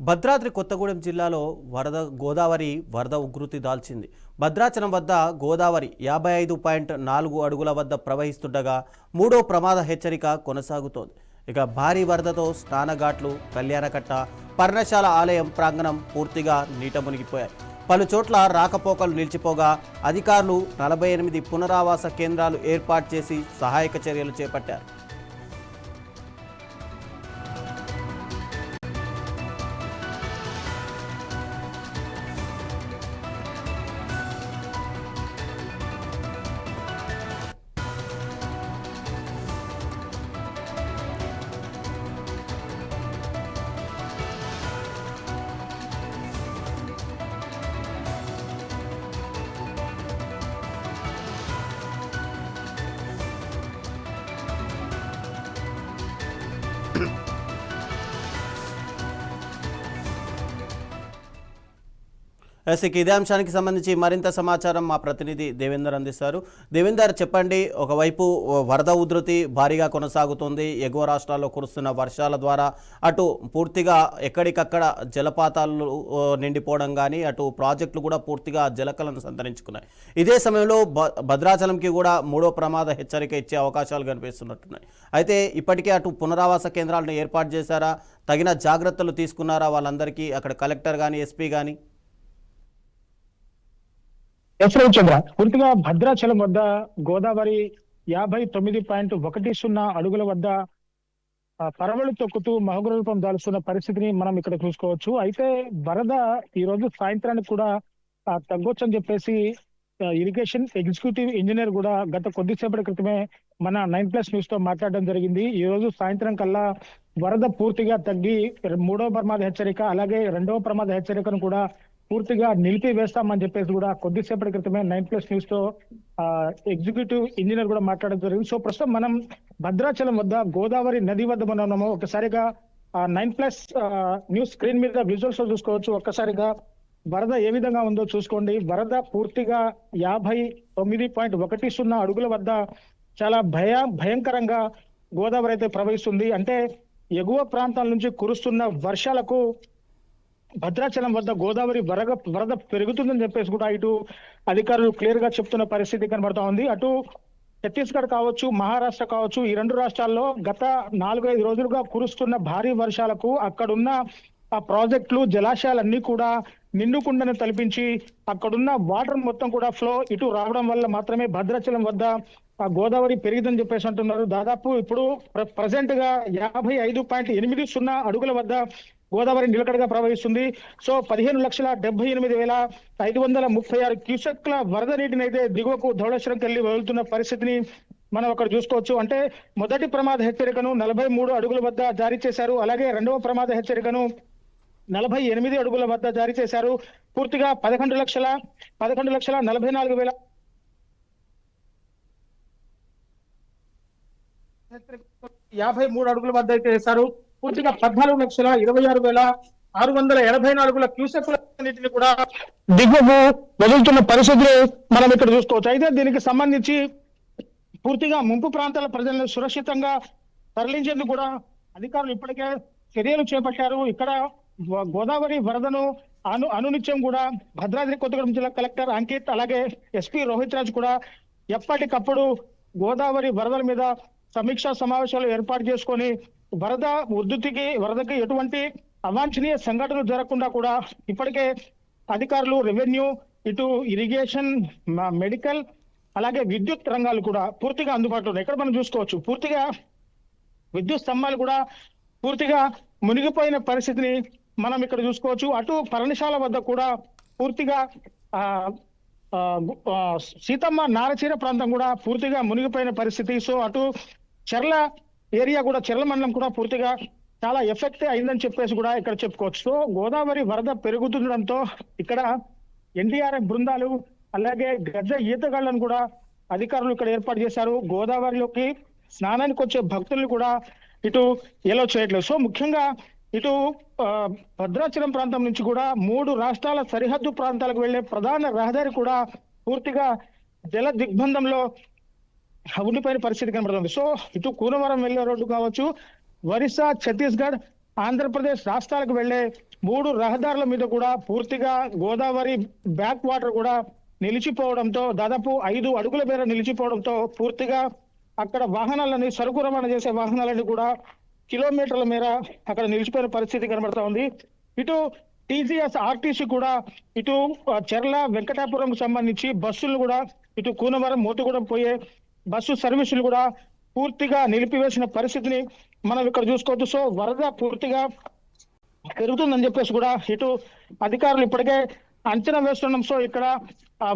భద్రాద్రి కొత్తగూడెం జిల్లాలో గోదావరి వరద ఉధృతి దాల్చింది. భద్రాచలం వద్ద గోదావరి 55.4 అడుగుల వద్ద ప్రవహిస్తుండగా మూడో ప్రమాద హెచ్చరిక కొనసాగుతోంది. ఇక భారీ వరదతో స్నానఘాట్లు, కళ్యాణకట్ట, పర్ణశాల ఆలయం ప్రాంగణం పూర్తిగా నీట మునిగిపోయాయి. పలు చోట్ల రాకపోకలు నిలిచిపోగా అధికారులు 48 పునరావాస కేంద్రాలు ఏర్పాటు చేసి సహాయక చర్యలు చేపట్టారు. ఇదే అంశానికి సంబంధించి మరింత సమాచారం మా ప్రతినిధి దేవేందర్ అందిస్తారు. దేవేందర్, చెప్పండి. ఒకవైపు వరద ఉధృతి భారీగా కొనసాగుతుంది. ఎగువ రాష్ట్రాల్లో కురుస్తున్న వర్షాల ద్వారా అటు పూర్తిగా ఎక్కడికక్కడ జలపాతాలు నిండిపోవడం కానీ, అటు ప్రాజెక్టులు కూడా పూర్తిగా జలకలను సంతరించుకున్నాయి. ఇదే సమయంలో భద్రాచలంకి కూడా మూడో ప్రమాద హెచ్చరిక ఇచ్చే అవకాశాలు కనిపిస్తున్నట్టున్నాయి. అయితే ఇప్పటికే అటు పునరావాస కేంద్రాలను ఏర్పాటు చేశారా? తగిన జాగ్రత్తలు తీసుకున్నారా వాళ్ళందరికీ? అక్కడ కలెక్టర్ కానీ, ఎస్పీ కానీ? చంద్ర, పూర్తిగా భద్రాచలం వద్ద గోదావరి 59.10 అడుగుల వద్ద పరవళ్ళు తొక్కుతూ మహోగ్రరూపం దాల్చున్న పరిస్థితిని మనం ఇక్కడ చూసుకోవచ్చు. అయితే వరద ఈ రోజు సాయంత్రానికి కూడా తగ్గొచ్చని చెప్పేసి ఇరిగేషన్ ఎగ్జిక్యూటివ్ ఇంజనీర్ కూడా గత కొద్దిసేపటి క్రితమే మన 9+ న్యూస్ తో మాట్లాడడం జరిగింది. ఈ రోజు సాయంత్రం కల్లా వరద పూర్తిగా తగ్గి మూడవ ప్రమాద హెచ్చరిక, అలాగే రెండవ ప్రమాద హెచ్చరికను కూడా పూర్తిగా నిలిపివేస్తామని చెప్పేసి కూడా కొద్దిసేపటి క్రితమే 9+ న్యూస్ తో ఎగ్జిక్యూటివ్ ఇంజనీర్ కూడా మాట్లాడడం జరిగింది. సో ప్రస్తుతం మనం భద్రాచలం వద్ద గోదావరి నది వద్ద మనం ఉన్నాము. ఒక్కసారిగా 9+ న్యూస్ స్క్రీన్ మీద విజువల్స్ లో చూసుకోవచ్చు. ఒక్కసారిగా వరద ఏ విధంగా ఉందో చూసుకోండి. వరద పూర్తిగా 59.10 అడుగుల వద్ద చాలా భయంకరంగా గోదావరి అయితే ప్రవహిస్తుంది. అంటే ఎగువ ప్రాంతాల నుంచి కురుస్తున్న వర్షాలకు భద్రాచలం వద్ద గోదావరి వరద పెరుగుతుందని చెప్పేసి కూడా ఇటు అధికారులు క్లియర్ గా చెప్తున్న పరిస్థితి కనబడతా ఉంది. అటు ఛత్తీస్గఢ్ కావచ్చు, మహారాష్ట్ర కావచ్చు, ఈ రెండు రాష్ట్రాల్లో గత 4-5 రోజులుగా కురుస్తున్న భారీ వర్షాలకు అక్కడున్న ఆ ప్రాజెక్టులు, జలాశయాలన్నీ కూడా నిండుకుండను తలపించి అక్కడున్న వాటర్ మొత్తం కూడా ఫ్లో ఇటు రావడం వల్ల మాత్రమే భద్రాచలం వద్ద ఆ గోదావరి పెరిగిందని చెప్పేసి అంటున్నారు. దాదాపు ఇప్పుడు ప్రజెంట్ గా 55.80 అడుగుల వద్ద గోదావరి నిలకడగా ప్రవహిస్తుంది. సో 15,78,536 క్యూసెక్ల వరద నీటిని అయితే దిగువకు ధవళేశ్వరంకి వెళ్లి వదులుతున్న పరిస్థితిని మనం అక్కడ చూసుకోవచ్చు. అంటే మొదటి ప్రమాద హెచ్చరికను 43 అడుగుల వద్ద జారీ చేశారు. అలాగే రెండవ ప్రమాద హెచ్చరికను 48 అడుగుల వద్ద జారీ చేశారు. పూర్తిగా 11,44,000 53 అడుగుల వద్ద అయితే వేశారు. పూర్తిగా 14,26,684 క్యూసెక్ల నీటిని కూడా దిగువకు వదులుతున్న పరిస్థితులు మనం ఇక్కడ చూసుకోవచ్చు. అయితే దీనికి సంబంధించి పూర్తిగా ముంపు ప్రాంతాల ప్రజలను సురక్షితంగా తరలించేందుకు కూడా అధికారులు ఇప్పటికే చర్యలు చేపట్టారు. ఇక్కడ గోదావరి వరదను అనునిత్యం కూడా భద్రాద్రి కొత్తగూడెం జిల్లా కలెక్టర్ అంకిత్, అలాగే ఎస్పీ రోహిత్ రాజ్ కూడా ఎప్పటికప్పుడు గోదావరి వరదల మీద సమీక్షా సమావేశాలు ఏర్పాటు చేసుకొని వరదకి ఎటువంటి అవాంఛనీయ సంఘటనలు జరగకుండా కూడా ఇప్పటికే అధికారులు, రెవెన్యూ, ఇటు ఇరిగేషన్, మెడికల్, అలాగే విద్యుత్ రంగాలు కూడా పూర్తిగా అందుబాటులో ఉన్నాయి. ఇక్కడ మనం చూసుకోవచ్చు. పూర్తిగా విద్యుత్ స్తంభాలు కూడా పూర్తిగా మునిగిపోయిన పరిస్థితిని మనం ఇక్కడ చూసుకోవచ్చు. అటు పర్ణశాల వద్ద కూడా పూర్తిగా సీతమ్మ నారచీర ప్రాంతం కూడా పూర్తిగా మునిగిపోయిన పరిస్థితి. సో అటు చెర్ల ఏరియా కూడా, చెర్ల మండలం కూడా పూర్తిగా చాలా ఎఫెక్ట్ అయిందని చెప్పేసి కూడా ఇక్కడ చెప్పుకోవచ్చు. సో గోదావరి వరద పెరుగుతుండడంతో ఇక్కడ ఎన్డీఆర్ఎఫ్ బృందాలు, అలాగే గజ ఈతగాళ్లను కూడా అధికారులు ఇక్కడ ఏర్పాటు చేశారు. గోదావరిలోకి స్నానానికి వచ్చే భక్తులను కూడా ఇటు ఎలో చేయట్లేదు. సో ముఖ్యంగా ఇటు భద్రాచలం ప్రాంతం నుంచి కూడా 3 రాష్ట్రాల సరిహద్దు ప్రాంతాలకు వెళ్లే ప్రధాన రహదారి కూడా పూర్తిగా జల దిగ్బంధంలో ఉండిపోయిన పరిస్థితి కనబడుతుంది. సో ఇటు కూనవరం వెళ్లే రోడ్డు కావచ్చు, ఒరిస్సా, ఛత్తీస్గఢ్, ఆంధ్రప్రదేశ్ రాష్ట్రాలకు వెళ్లే మూడు రహదారుల మీద కూడా పూర్తిగా గోదావరి బ్యాక్ వాటర్ కూడా నిలిచిపోవడంతో దాదాపు 5 అడుగుల మేర నిలిచిపోవడంతో పూర్తిగా అక్కడ వాహనాలని సరుకు రవాణా చేసే వాహనాలని కూడా కిలోమీటర్ల మేర అక్కడ నిలిచిపోయిన పరిస్థితి కనబడతా ఉంది. ఇటు టీజీఎస్ ఆర్టీసీ కూడా ఇటు చెర్ల వెంకటాపురంకు సంబంధించి బస్సులు కూడా ఇటు కూనవరం మోతుగూడెం పోయే బస్సు సర్వీసులు కూడా పూర్తిగా నిలిపివేసిన పరిస్థితిని మనం ఇక్కడ చూసుకోవచ్చు. సో వరద పూర్తిగా పెరుగుతుందని చెప్పేసి కూడా ఇటు అధికారులు ఇప్పటికే అంచనా వేస్తున్నాం. సో ఇక్కడ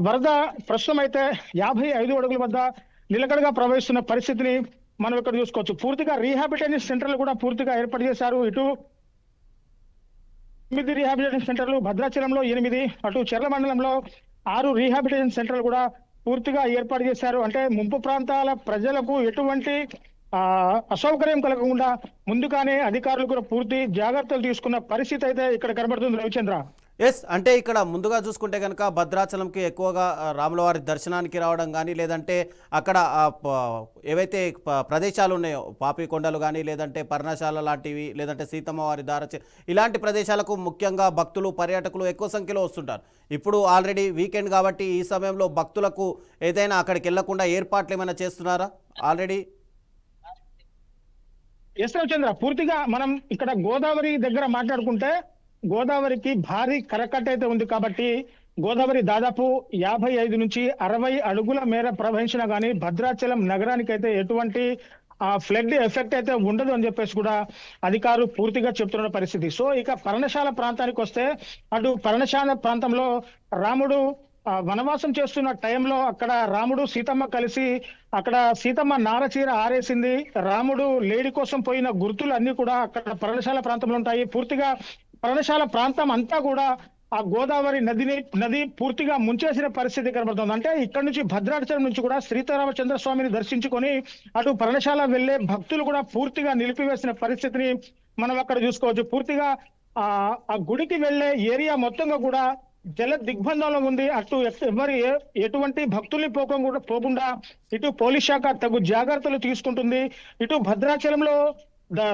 వరద ప్రస్తుతం అయితే 55 అడుగుల వద్ద నిలకడగా ప్రవహిస్తున్న పరిస్థితిని మనం ఇక్కడ చూసుకోవచ్చు. పూర్తిగా రీహాబిలిటేషన్ సెంటర్లు కూడా పూర్తిగా ఏర్పాటు చేశారు. ఇటు 8 రీహాబిలిటేషన్ సెంటర్లు, భద్రాచలంలో 8, అటు చెర్ల మండలంలో 6 రీహాబిలిటేషన్ సెంటర్లు కూడా పూర్తిగా ఏర్పాటు చేశారు. అంటే ముంపు ప్రాంతాల ప్రజలకు ఎటువంటి అసౌకర్యం కలగకుండా ముందుగానే అధికారులు కూడా పూర్తి జాగ్రత్తలు తీసుకున్న పరిస్థితి అయితే ఇక్కడ కనబడుతుంది రవిచంద్ర. ఎస్, అంటే ఇక్కడ ముందుగా చూసుకుంటే కనుక భద్రాచలంకి ఎక్కువగా రాములవారి దర్శనానికి రావడం కానీ, లేదంటే అక్కడ ఏవైతే ప్రదేశాలు ఉన్నాయో పాపికొండలు కానీ, లేదంటే పర్ణశాల లాంటివి, లేదంటే సీతమ్మ వారి దారచే ఇలాంటి ప్రదేశాలకు ముఖ్యంగా భక్తులు పర్యాటకులు ఎక్కువ సంఖ్యలో వస్తుంటారు. ఇప్పుడు ఆల్రెడీ వీకెండ్ కాబట్టి ఈ సమయంలో భక్తులకు ఏదైనా అక్కడికి వెళ్లకుండా ఏర్పాట్లు ఏమైనా చేస్తున్నారా ఆల్రెడీ? ఎస్ రవిచంద్ర, పూర్తిగా మనం ఇక్కడ గోదావరి దగ్గర మాట్లాడుకుంటే గోదావరికి భారీ కరకట్ట అయితే ఉంది కాబట్టి గోదావరి దాదాపు 55 నుంచి 60 అడుగుల మేర ప్రవహించినా కానీ భద్రాచలం నగరానికి అయితే ఎటువంటి ఫ్లడ్ ఎఫెక్ట్ అయితే ఉండదు అని చెప్పేసి కూడా అధికారులు పూర్తిగా చెప్తున్న పరిస్థితి. సో ఇక పర్ణశాల ప్రాంతానికి వస్తే అటు పర్ణశాల ప్రాంతంలో రాముడు వనవాసం చేస్తున్న టైంలో అక్కడ రాముడు సీతమ్మ కలిసి అక్కడ సీతమ్మ నారచీర ఆరేసింది. రాముడు లేడి కోసం పోయిన గుర్తులు అన్ని కూడా అక్కడ పర్ణశాల ప్రాంతంలో ఉంటాయి. పూర్తిగా పర్ణశాల ప్రాంతం అంతా కూడా ఆ గోదావరి నది పూర్తిగా ముంచేసిన పరిస్థితి కనబడుతుంది. అంటే ఇక్కడ నుంచి భద్రాచలం నుంచి కూడా శ్రీరామచంద్ర స్వామిని దర్శించుకొని అటు పర్ణశాల వెళ్లే భక్తులు కూడా పూర్తిగా నిలిపివేసిన పరిస్థితిని మనం అక్కడ చూసుకోవచ్చు. పూర్తిగా ఆ గుడికి వెళ్లే ఏరియా మొత్తంగా కూడా జల దిగ్బంధంలో ఉంది. అటు ఎటువంటి భక్తుల్ని పోకుండా ఇటు పోలీస్ శాఖ తగు జాగ్రత్తలు తీసుకుంటుంది. ఇటు భద్రాచలంలో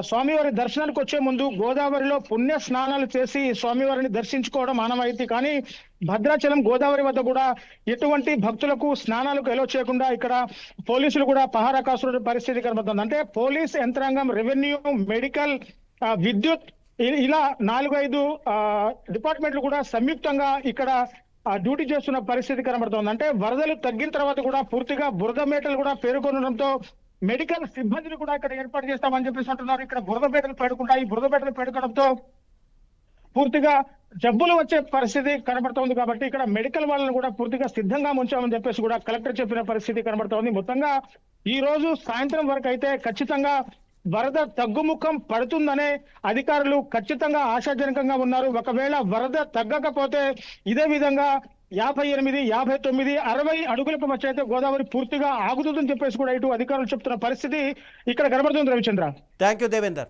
స్వామివారి దర్శనానికి వచ్చే ముందు గోదావరిలో పుణ్య స్నానాలు చేసి స్వామివారిని దర్శించుకోవడం ఆనవాయితీ. కానీ భద్రాచలం గోదావరి వద్ద కూడా ఎటువంటి భక్తులకు స్నానాలకు ఎలో చేయకుండా ఇక్కడ పోలీసులు కూడా పహారా కాస్తున్న పరిస్థితి కనబడుతుంది. అంటే పోలీస్ యంత్రాంగం, రెవెన్యూ, మెడికల్, విద్యుత్ ఇలా 4-5 డిపార్ట్మెంట్లు కూడా సంయుక్తంగా ఇక్కడ డ్యూటీ చేస్తున్న పరిస్థితి కనబడుతోంది. అంటే వరదలు తగ్గిన తర్వాత కూడా పూర్తిగా బురద మేటలు కూడా పేరుకొనడంతో మెడికల్ సిబ్బందిని కూడా ఇక్కడ ఏర్పాటు చేస్తామని చెప్పేసి అంటున్నారు. ఇక్కడ బురద మేటలు పేరుకుంటాయి. ఈ బురద మేటలు పేరుకోవడంతో పూర్తిగా జబ్బులు వచ్చే పరిస్థితి కనబడుతోంది. కాబట్టి ఇక్కడ మెడికల్ వాళ్ళని కూడా పూర్తిగా సిద్ధంగా ఉంచామని చెప్పేసి కూడా కలెక్టర్ చెప్పిన పరిస్థితి కనబడుతోంది. మొత్తంగా ఈ రోజు సాయంత్రం వరకు అయితే ఖచ్చితంగా వరద తగ్గుముఖం పడుతుందనే అధికారులు ఖచ్చితంగా ఆశాజనకంగా ఉన్నారు. ఒకవేళ వరద తగ్గకపోతే ఇదే విధంగా 58, 59, 60 అడుగులకు వచ్చైతే గోదావరి పూర్తిగా ఆగుతుందని చెప్పేసి కూడా ఇటు అధికారులు చెప్తున్న పరిస్థితి ఇక్కడ కనబడుతుంది రవిచంద్ర. Thank you Devender.